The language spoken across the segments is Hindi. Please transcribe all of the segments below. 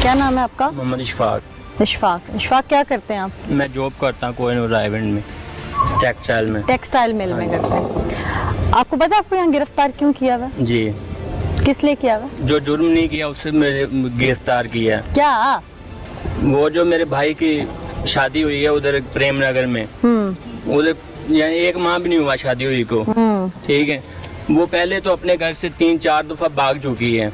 क्या नाम है आपका? मोहम्मद इशफाक। इशफाक क्या करते हैं आप? मैं जॉब करता हूँ कोहिनूर आइलैंड में, टेक्सटाइल में। टेक्सटाइल मिल में करते हैं। आपको पता है आपको यहाँ गिरफ्तार क्यों किया हुआ? जी। किस लिए किया हुआ? जो जुर्म नहीं किया उससे मेरे गिरफ्तार किया। क्या? वो जो मेरे भाई की शादी हुई है उधर प्रेम नगर में, उधर यानी 1 माह भी नहीं हुआ शादी हुई को, ठीक है। वो पहले तो अपने घर से 3-4 दफा भाग चुकी है,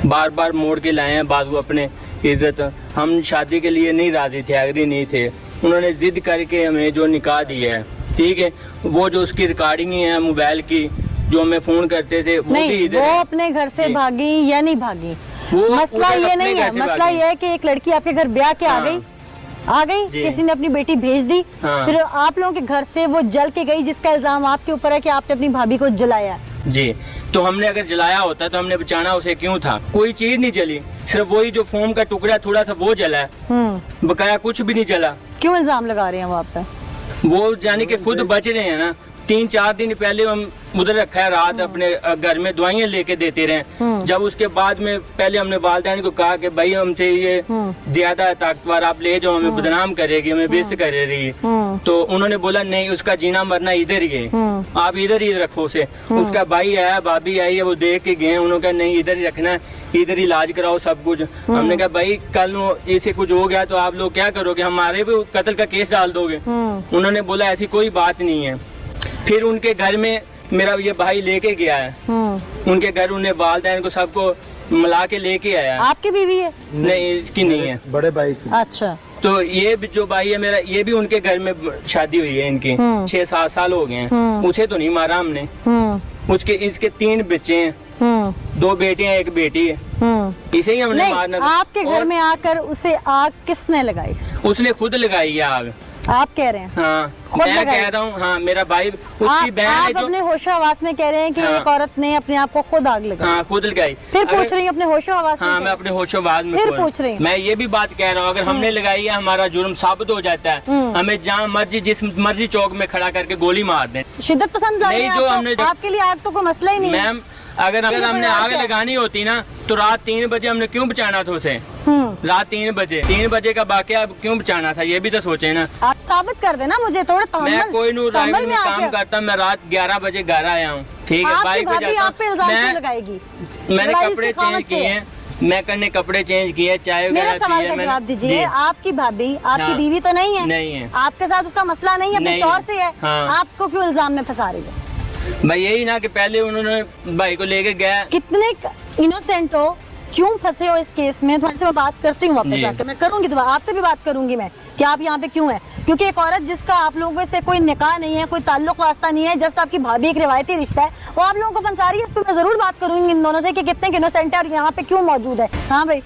बार बार मोड़ के लाए हैं बात। वो अपने इज्जत, हम शादी के लिए नहीं राजी थे, एग्री नहीं थे। उन्होंने जिद करके हमें जो निकाह दिया है, ठीक है। वो जो उसकी रिकॉर्डिंग है मोबाइल की, जो हमें फोन करते थे, वो नहीं, भी इधर वो है। अपने घर से भागी या नहीं भागी, वो मसला उधर ये अपने नहीं घर है। से मसला भागी। ये है कि एक लड़की आपके घर ब्याह के आ गई, जी। किसी ने अपनी बेटी भेज दी, फिर आप लोगों के घर से वो जल के गई, जिसका इल्जाम आपके ऊपर है कि आपने अपनी भाभी को जलाया। जी, तो हमने अगर जलाया होता तो हमने बचाना उसे क्यों था? कोई चीज नहीं जली, सिर्फ वही जो फोम का टुकड़ा थोड़ा सा वो जला है, बकाया कुछ भी नहीं जला। क्यों इल्जाम लगा रहे हैं वो आप पे? वो जाने के खुद बच रहे हैं ना। 3-4 दिन पहले हम उधर रखा है, रात अपने घर में दवाइयाँ लेके देते रहे। जब उसके बाद में पहले हमने वालिदैन को कहा कि भाई हमसे ये ज्यादा ताकतवर, आप ले जाओ, हमें बदनाम करेगी, हमें बेइज्जत करेगी। तो उन्होंने बोला नहीं, उसका जीना मरना इधर ही है, आप इधर ही रखो उसे। उसका भाई आया, भाभी आई है, वो देख के गए, उन्होंने कहा नहीं इधर ही रखना है, इधर इलाज कराओ सब कुछ। हमने कहा भाई कल इसे कुछ हो गया तो आप लोग क्या करोगे, हमारे भी कत्ल का केस डाल दोगे? उन्होंने बोला ऐसी कोई बात नहीं है। फिर उनके घर में मेरा ये भाई लेके गया है, उनके घर उन्हें वालिदैन को सबको मिला के लेके आया। आपकी बीवी है? नहीं, इसकी नहीं है, बड़े भाई की। अच्छा। तो ये भी जो भाई है मेरा, ये भी उनके घर में शादी हुई है इनकी, 6-7 साल हो गए हैं। उसे तो नहीं मारा हमने, उसके इसके 3 बच्चे हैं, 2 बेटियां 1 बेटी है, इसे ही हमने मारना। आपके घर में आकर उसे आग किसने लगाई? उसने खुद लगाई है आग। आप कह रहे हैं? हाँ, खुद मैं लगाई? कह रहा हूँ, हाँ, मेरा भाई, उसकी बहन है आप जो अपने होशो हवास में कह रहे हैं कि एक औरत ने अपने आप को खुद आग लगाई। हाँ, खुद लगाई। फिर पूछ रही हैं अपने होशो हवास में? हाँ, मैं अपने होशोवाद में फिर पूछ रही हूँ। मैं ये भी बात कह रहा हूँ, अगर हमने लगाई है हमारा जुर्म साबित हो जाता है, हमें जहाँ मर्जी जिस मर्जी चौक में खड़ा करके गोली मार दें। शिद्दत पसंद नहीं, जो हमने आपके लिए आग तो कोई मसला ही नहीं है। मैम, अगर हमने आग लगानी होती ना तो रात 3 बजे हमने क्यों बचाना था उसे? रात 3 बजे का वाकया क्यों बचाना था, ये भी तो सोचे ना। आप साबित कर देना मुझे थोड़ा। मैं कोहिनूर आइलैंड में काम करता, मैं रात 11 बजे घर आया हूँ, ठीक है। बाइक पे जाता लगाएगी। मैंने कपड़े चेंज किए हैं, मैं करने कपड़े चेंज किए, चाय मेरा वगैरह सवाल का जवाब दीजिए। आपकी भाभी आपकी बीवी तो नहीं है? नहीं है। आपके साथ उसका मसला नहीं है, अपने शौहर से है। आपको क्यों इल्जाम में फंसा रही है? भाई यही ना कि पहले उन्होंने भाई को लेके गया। कितने इनोसेंट हो, क्यों फंसे हो इस केस में? तुम्हारे से मैं बात करती हूँ वापस आकर, मैं करूंगी दोबारा आपसे भी बात करूंगी मैं कि आप यहाँ पे क्यों हैं। क्योंकि एक औरत जिसका आप लोगों से कोई निकाह नहीं है, कोई ताल्लुक वास्ता नहीं है, जस्ट आपकी भाभी एक रिवायती रिश्ता है, वो आप लोगों को फंसा रही है। इस पर मैं जरूर बात करूंगी इन दोनों से कि कितने इनोसेंट है और यहाँ पे क्यों मौजूद है। हाँ भाई,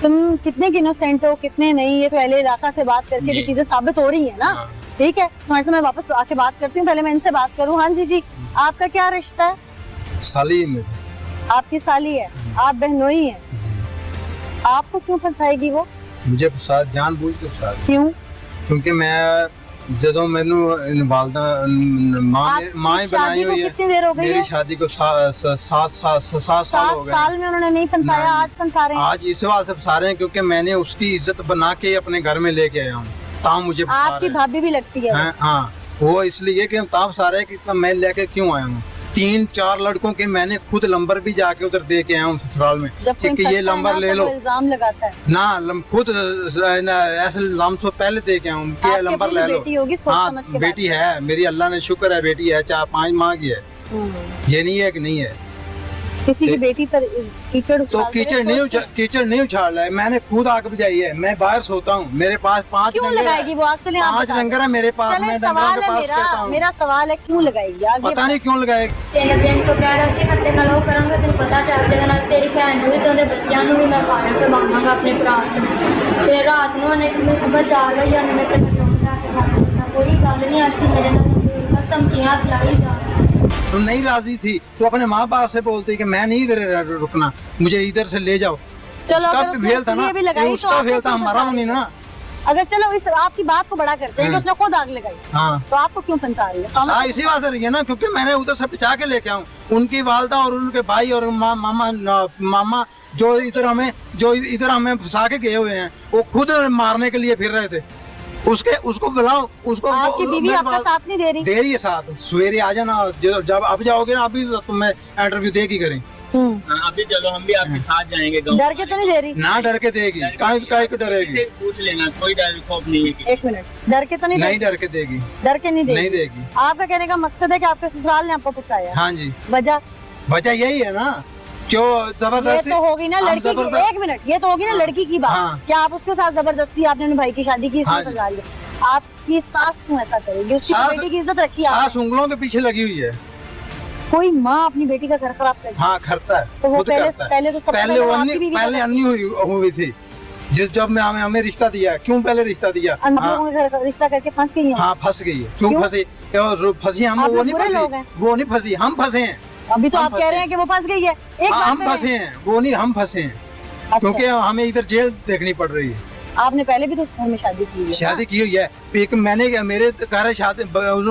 तुम कितने इनोसेंट हो, कितने नहीं, ये तो अहले इलाका से बात करके भी चीजें साबित हो रही है ना। ठीक है, तुम्हारे से मैं वापस आके बात करती हूँ, पहले मैं इनसे बात करूँ। हाँ जी, आपका क्या रिश्ता है? साली है, आपकी साली है, आप बहनोई है। आपको क्यों फंसाएगी वो? मुझे फसा, जानबूझ के फसा। क्यों? क्योंकि मैं ਜਦੋਂ ਮੈਨੂੰ ਵਾਲਦਾ ਮਾਂ ਹੀ बनाई हुई है। कितनी देर हो गई? मेरी शादी को 7 साल हो गए। साल में उन्होंने नहीं फंसाया, आज फंसा रहे हैं। आज इस वास्ते फंसा रहे हैं क्योंकि मैंने उसकी इज्जत बना के अपने घर में लेके आया हूँ, ताम मुझे फंसा रहे हैं। आपकी भाभी भी लगती है? हाँ, वो इसलिए कि ताम फंसा रहे हैं कि मैं लेके क्यों आया हूँ। 3-4 लड़कों के मैंने खुद नंबर भी जाके उधर दे के आया हूँ ससुराल में कि ये नंबर ले लो। इल्जाम लगाता है ना, खुद ऐसे लम्सो पहले दे के आया हूँ कि नंबर ले लो। बेटी होगी, सोच समझ के बेटी है मेरी, अल्लाह ने शुक्र है, बेटी है, 4-5 माह की है। ये नहीं है कि नहीं है। किसी की बेटी पर कीचड़ तो कीचड़ नहीं उछाल रहा है, मैंने खुद आग बुझाई है। मैं बाहर सोता हूँ, मेरे पास 5 डंगर है मेरे पास, मैं डंगरों के पास रहता हूँ। मेरा सवाल है क्यों लगाएगी आग? पता नहीं क्यों लगाएगी। दिन तो कह रहा सी मैं तेरे नाल करांगा, तेन पता चल जाएगा ना तेरी भैन ਨੂੰ ਵੀ ਤੇ ਉਹਦੇ ਬੱਚਿਆਂ ਨੂੰ ਵੀ ਮੈਂ ਫਾਇਰ ਕਰਵਾਵਾਂਗਾ ਆਪਣੇ ਭਰਾ ਨੂੰ। ਤੇ ਰਾਤ ਨੂੰ ਉਹਨੇ ਕਿ ਮੈਂ ਸਵੇਰ 4 ਵਜੇ ਉਹਨੇ ਮੈਂ ਤੈਨੂੰ ਰੋਂਦਾ ਕੇ ਖਾਣਾ, ਕੋਈ ਗੱਲ ਨਹੀਂ ਅਸੀਂ ਮੇਰੇ ਨਾਲ ਨਹੀਂ ਹੋਈ, ਧਮਕੀਆਂ ਦਿਲਾਈ ਜਾ। तुम नहीं राजी थी तो अपने माँ बाप से बोलती कि मैं नहीं इधर रुकना, मुझे इधर से ले जाओ। चलो, उसका फेल था ना, उसका फेल था, हमारा तो नहीं ना। अगर चलो इस आपकी बात को बड़ा करते हैं कि उसने खुद आग लगाई, हाँ तो आपको क्यों फंसा रही है? हाँ, इसी बात से रही है ना, क्योंकि मैंने उधर से बचा के लेके आऊँ। उनकी वालदा और उनके भाई और मामा जो इधर हमें फंसा के गए हुए हैं, वो खुद मारने के लिए फिर रहे थे। उसको बुलाओ, उसको। आपकी बीवी आपका साथ नहीं दे रही है साथ। सवेरे आ जाना, जब अब जाओगे ना, अभी तो तुम्हें इंटरव्यू देगी करें। अभी चलो हम भी आपके साथ जाएंगे गाँव। डर के तो नहीं दे रही? ना डर के देगी, काहे को डरेगी? पूछ लेना, कोई डर खौफ नहीं है। एक मिनट, डर के तो नहीं डर के देगी, डर के नहीं देगी। आपका कहने का मकसद है कि आपके ससुराल ने आपको फंसाया? हाँ जी। वजह यही है ना, क्यों जबरदस्ती? ये तो होगी ना लड़की की, एक मिनट, ये तो होगी ना लड़की की बात। हाँ। क्या आप उसके साथ जबरदस्ती आपने अपने भाई की शादी की, इसमें फंसा लिया? आपकी सास क्यों ऐसा करेगी? उसकी बेटी की इज्जत रखी सास उंगलों के पीछे लगी हुई है। कोई माँ अपनी बेटी का घर खराब करती है? हाँ, करता है। तो वो पहले तो पहले अन्नी हुई थी, जब मैं हमें रिश्ता दिया। क्यों पहले रिश्ता दिया? रिश्ता करके फंस गई है। हाँ, फंस गई है। क्यों फंसी? फंसी हम, वो नहीं फंसी, हम फंसे हैं। अभी तो आप कह रहे हैं कि वो फंस गई है। हम फंसे हैं, वो नहीं, हम फंसे हैं, क्योंकि हमें इधर जेल देखनी पड़ रही है। आपने पहले भी तो उस घर में शादी की है? शादी की हुई है। एक मैंने, मेरे घर है शादी,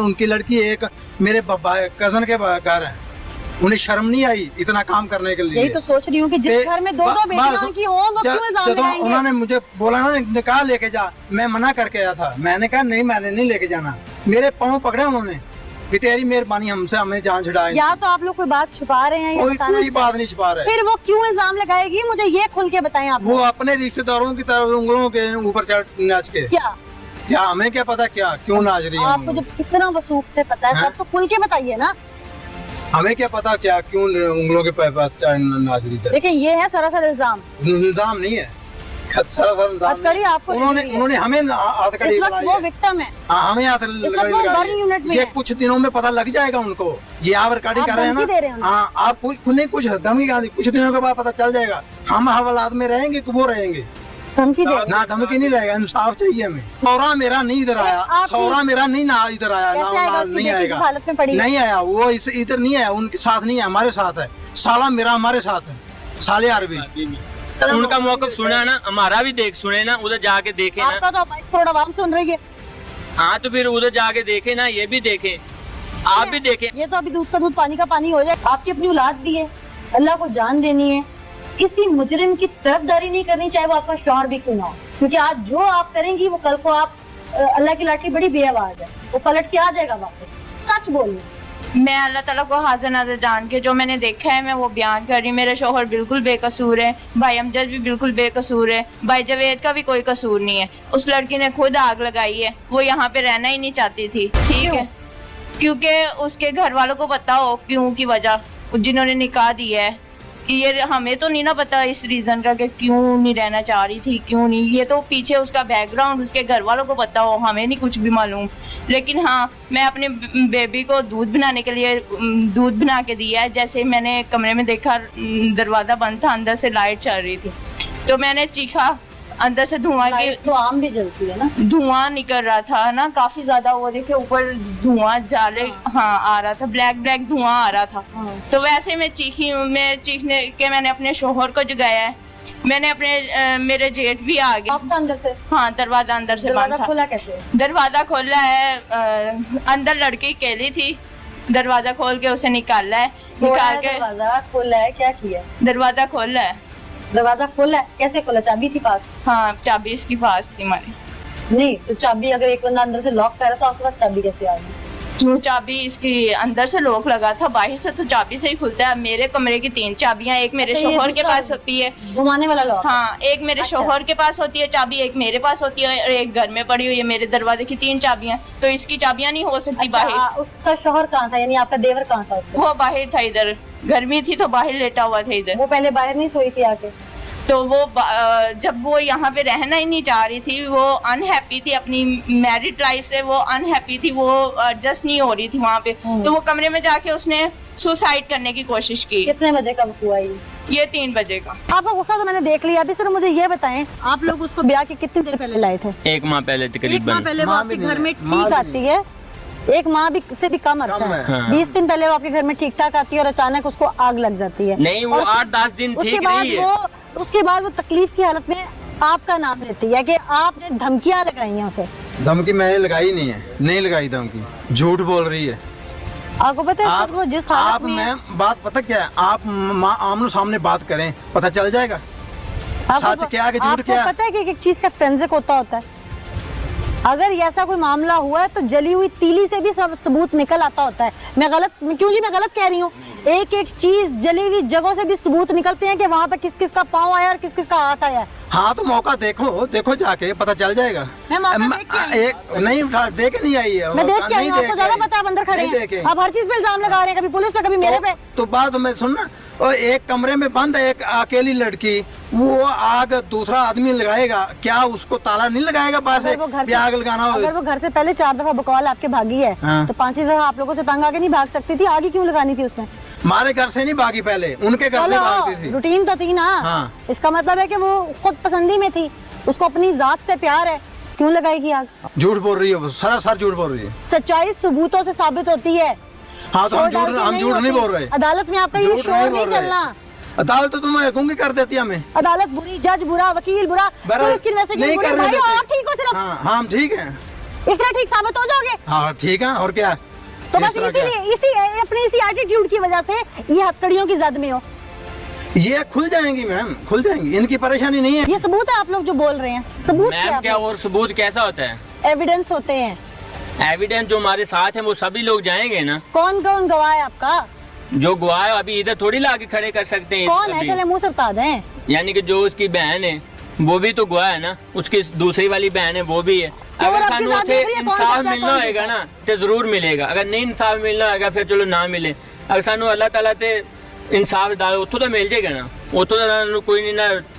उनकी लड़की, एक मेरे कजन के घर है। उन्हें शर्म नहीं आई इतना काम करने के लिए? यही तो सोच रही हूँ कि जिस घर में दो बेटियां की हो, वो क्यों इल्जाम लगाएंगे? उन्होंने मुझे बोला ना, निकाह लेके जा, मैं मना करके आया था। मैंने कहा नहीं, मैंने नहीं लेके जाना। मेरे पाँव पकड़े उन्होंने कि तेरी मेहरबानी, हमें जान छुड़ाए। या तो आप लोग कोई बात छुपा रहे हैं, कोई बात नहीं छुपा रहे। फिर वो क्यों इल्जाम लगाएगी? मुझे ये खुल के बताएं आप। वो अपने रिश्तेदारों की तरफ उंगलों के ऊपर चढ़ नाच के। क्या हमें क्या पता क्यों नाच रही है? आपको जब इतना वसूख से पता है सब, तो खुल के बताइए ना। हमें क्या पता क्यों उंगलों के पास नाच रही है? लेकिन ये है सरासर इल्जाम। इल्जाम नहीं है, सरासर इल्जाम नहीं। उन्होंने हमें हथकड़ी लगाई है। वो विक्टिम है। हमें हथकड़ी, ये कुछ दिनों में पता लग जाएगा उनको। ये आप रिकॉर्डिंग कर रहे हैं ना? हाँ, आप कुछ धमकी, कुछ दिनों के बाद पता चल जाएगा। हम हवालात में रहेंगे कि वो रहेंगे? धमकी दे? ना धमकी नहीं रहेगा, इंसाफ चाहिए हमें। सौरा मेरा नहीं इधर आया, सौरा मेरा नहीं इधर आया, नहीं आएगा, नहीं आया। वो इधर नहीं आया, उनके साथ नहीं है, हमारे साथ है। साला मेरा हमारे साथ है, साले अरबी। उनका मौक़िफ़ सुना ना, हमारा भी सुने ना, उधर जाके देखे ना। आपका तो 22 करोड़ आवाम सुन रही है। हाँ, तो फिर उधर जाके देखे ना, ये भी देखें, आप भी देखें। ये तो अभी दूध का दूध पानी का पानी हो जाए। आपकी अपनी औलाद भी है, अल्लाह को जान देनी है। किसी मुजरिम की तरफदारी नहीं करनी, चाहे वो आपका शौहर भी क्यों ना हो, क्योंकि आज जो आप करेंगी वो कल को आप, अल्लाह की लाठी बड़ी बेआवाज है, वो पलट के आ जाएगा वापस। सच बोलिए। मैं अल्लाह ताला को हाजिर नाज़िर जान के जो मैंने देखा है मैं वो बयान कर रही हूँ। मेरे शोहर बिल्कुल बेकसूर है, भाई अमजद भी बिल्कुल बेकसूर है, भाई जावेद का भी कोई कसूर नहीं है। उस लड़की ने खुद आग लगाई है, वो यहाँ पे रहना ही नहीं चाहती थी। ठीक है, क्योंकि उसके घर वालों को पता हो क्यों की वजह, जिन्होंने निकाह दिया है। ये हमें तो नहीं ना पता इस रीजन का कि क्यों नहीं रहना चाह रही थी, क्यों नहीं। ये तो पीछे उसका बैकग्राउंड उसके घर वालों को पता हो, हमें नहीं कुछ भी मालूम। लेकिन हाँ, मैं अपने बेबी को दूध बनाने के लिए दूध बना के दिया है। जैसे मैंने कमरे में देखा दरवाज़ा बंद था, अंदर से लाइट चल रही थी, तो मैंने चीखा, अंदर से धुआं की तो आम भी जलती है ना, धुआं निकल रहा था ना काफी ज्यादा। वो देखे ऊपर धुआं जाले हाँ आ रहा था, ब्लैक धुआं आ रहा था। तो वैसे मैं चीखी, मैं चीखने के मैंने अपने शोहर को जगाया है। मैंने अपने मेरे जेठ भी आ गए। आपका अंदर से? हाँ, दरवाजा अंदर से बंद था। खोला कैसे? दरवाजा खोला है, अंदर लड़की अकेली थी, दरवाजा खोल के उसे निकाला है। निकाल के दरवाजा खोला है, क्या किया? दरवाजा खोला है। दरवाजा खोला है, कैसे खोला? चाबी थी पास? हाँ, चाबी इसकी पास थी हमारी। नहीं तो चाबी, अगर एक बंदा अंदर से लॉक कर रहा तो आपके पास चाबी कैसे आ गई? क्यों, चाबी इसकी अंदर से लॉक लगा था, बाहर से तो चाबी से ही खुलता है। मेरे कमरे की 3 चाबियां, एक मेरे शोहर के पास होती है, घुमाने वाला लॉक। हाँ, एक मेरे शोहर के पास होती है चाबी, एक मेरे पास होती है, और एक घर में पड़ी हुई है। मेरे दरवाजे की 3 चाबियां, तो इसकी चाबियां नहीं हो सकती। बाहर उसका शोहर कहाँ था, यानी आपका देवर कहाँ था? वो बाहर था, इधर गर्मी थी तो बाहर लेटा हुआ था इधर। वो पहले बाहर नहीं सोई थी आके? तो वो जब वो यहाँ पे रहना ही नहीं चाह रही थी, वो अनहैप्पी थी अपनी मैरिड लाइफ से, वो अनहैप्पी थी, वो एडजस्ट नहीं हो रही थी वहाँ पे। तो वो कमरे में जाके उसने सुसाइड करने की कोशिश की। कितने बजे का हुआ ये 3 बजे का। आपका गुस्सा तो मैंने देख लिया। अभी सिर्फ मुझे ये बताएं, आप लोग उसको ब्याह के कितनी देर पहले लाए थे? 1 माह पहले तकरीबन। 1 माह पहले वो आपके घर में ठीक आती है? 1 माह भी से भी कम अरसा है। हाँ। 20 दिन पहले वो आपके घर में ठीक ठाक आती है और अचानक उसको आग लग जाती है। नहीं, वो 8-10 दिन ठीक रही है। उसके बाद वो तकलीफ की हालत में आपका नाम लेती है कि आपने धमकियां लगाई हैं उसे। धमकी मैंने लगाई नहीं है, नहीं लगाई धमकी, झूठ बोल रही है। आपको पता है आप वो जिस हालत आप में है, मैं बात पता क्या है, आप आमनो सामने बात करें, पता चल जाएगा आपको सच क्या है कि झूठ आपको क्या है। पता है कि एक चीज का फोरेंसिक होता है। अगर ऐसा कोई मामला हुआ है तो जली हुई तीली से भी सब सबूत निकल आता होता है। मैं गलत कह रही हूँ? एक एक चीज जली हुई जगहों से भी सबूत निकलते हैं कि वहाँ पे किस किस का पाँव आया और किस किस का हाथ आया। हाँ तो मौका देखो जाके पता चल जाएगा। मैं मौका देख के आई एक नहीं उठा दे के नहीं आई है, मैं देख के आई हूँ, आपको ज्यादा पता है, आप अंदर खड़े नहीं देखे। हैं, आप हर चीज पे इल्जाम लगा रहे हैं, कभी पुलिस पे कभी मेरे पे। तो बात में सुनना, और एक कमरे में बंद है एक अकेली लड़की, वो आग दूसरा आदमी लगाएगा, क्या उसको ताला नहीं लगाएगा बाहर से? आग लगाना हो, अगर वो घर से पहले 4 दफा बकवाल आपके भागी है, हाँ। तो 5 दफा आप लोगों से तंग आके नहीं भाग सकती थी? आगे क्यों लगानी थी उसने? हमारे घर से नहीं भागी, पहले उनके घर से भागती थी। रूटीन तो थी ना। हाँ। इसका मतलब है कि वो खुद पसंदी में थी, उसको अपनी जात से प्यार है, क्यों लगाएगी आग? झूठ बोल रही है वो, सरासर झूठ बोल रही है। सच्चाई सबूतों से साबित होती है। हाँ तो हम झूठ नहीं बोल रहे। अदालत में आपका ये झूठ शोर नहीं बोल रहे। चलना। अदालत तो तुम्हें गूंगी कर देती है हमें। अदालत बुरी, जज बुरा, वकील बुरा, पुलिस की इन्वेस्टिगेशन नहीं बुरी। करने भाई, देते। आप ठीक हो सिर्फ, हाँ हाँ हम ठीक है, इसलिए ठीक साबित हो जाओगे। हाँ ठीक है, और क्या? तो इस बस तरह क्या? इसीलिए अपनी इसी एटीट्यूड की वजह से ये हथकड़ियों की जद में हो। ये खुल जाएंगी मैम, खुल जाएंगी, इनकी परेशानी नहीं है। ये सबूत है आप लोग जो बोल रहे हैं, सबूत मैम क्या और सबूत कैसा होता है? एविडेंस होते हैं। एविडेंस जो हमारे साथ है वो सभी लोग जाएंगे ना। कौन कौन गवाह है आपका? जो गवाह है अभी इधर थोड़ी ला के खड़े कर सकते हैं कौन है? अभी। चले मुंह से बता दें। यानी कि जो उसकी बहन है वो भी तो गवाह है ना, उसकी दूसरी वाली बहन है वो भी है। और अगर आपके सानू साथ उथे देख रही है, कौन इंसाफ बच्चा, मिलना कौन होएगा ना तो जरूर मिलेगा। अगर नहीं इंसाफ मिलना होएगा फिर चलो ना मिले। अगर सानू अल्लाह ताला ते इंसाफ दाल उतो तो मिल जाएगा ना, उतो तो कोई नहीं ना